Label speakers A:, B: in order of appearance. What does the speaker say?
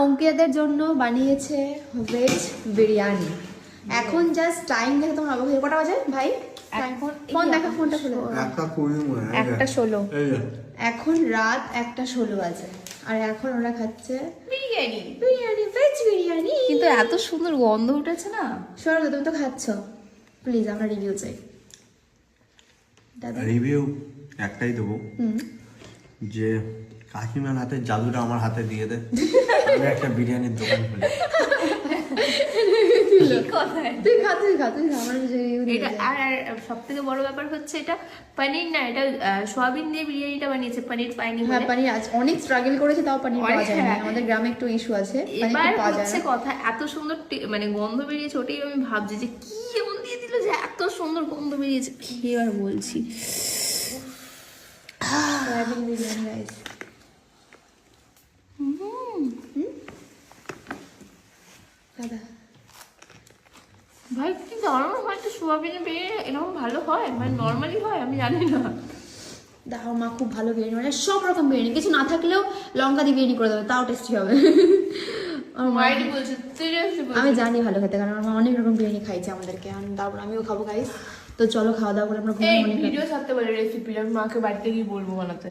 A: অঙ্কিতাদের জন্য বানিয়েছে ভেজ বিরিয়ানি। এখন জাস্ট টাইম দেখে তোমার অবাক হয়ে কটা বাজে ভাই? এখন ফোন দেখো, ফোনটা খুলে দাও। 1:16 এখন রাত 1:16 বাজে আর এখন ওরা খাচ্ছে বিরিয়ানি, ভেজ বিরিয়ানি।
B: কিন্তু এত সুন্দর গন্ধ উঠেছে না।
A: শোনো তুমি তো খাচ্ছ, প্লিজ আমরা রিভিউ চাই।
C: রিভিউ একটাই দেবো, যে কাকিমার হাতে জাদুটা আমার হাতে দিয়ে দে, আমি একটা বিরিয়ানির দোকান খুলি।
A: তুই খা আমার
B: এটা আর সব থেকে বড় ব্যাপার হচ্ছে এটা পনির না, এটা সোয়াবিন দিয়ে বিরিয়ানিটা বানিয়েছে, পনির পাইনি।
A: হ্যাঁ পনির আছে, অনেক স্ট্রাগল করেছে তাও পনির পাওয়া যায় না। আমাদের গ্রামে একটু ইস্যু আছে,
B: এবার হচ্ছে কথা এত সুন্দর মানে গন্ধ বেরিয়েছে, ওটাই আমি ভাবছি যে কি এমন দিয়ে দিল যে এত সুন্দর গন্ধ বেরিয়েছে। এবার বলছি
A: সোয়াবিন বিরিয়ানি রাইস। দাদা
B: ভাই কি দারুণ হয়, একটা সোয়াবিনের বিরিয়ানি এরকম ভালো হয়, মানে নর্মালি হয় আমি জানি না।
A: দেখো মা খুব ভালো বিরিয়ানি মানে সব রকম বিরিয়ানি, কিছু না থাকলেও লঙ্কা দিয়ে বিরিয়ানি করে দেবে, তাও টেস্টি হবে। আমি জানি ভালো খেতে, কারণ আমার মা অনেক রকম বিরিয়ানি খাইছে আমাদেরকে, তারপর আমিও খাবো গাইস। তো চলো খাওয়া দাওয়া করে আমরা
B: ভিডিও ছাড়তে পারি রেসিপি, আমি মাকে বাড়িতে গিয়ে বলবো বানাতে।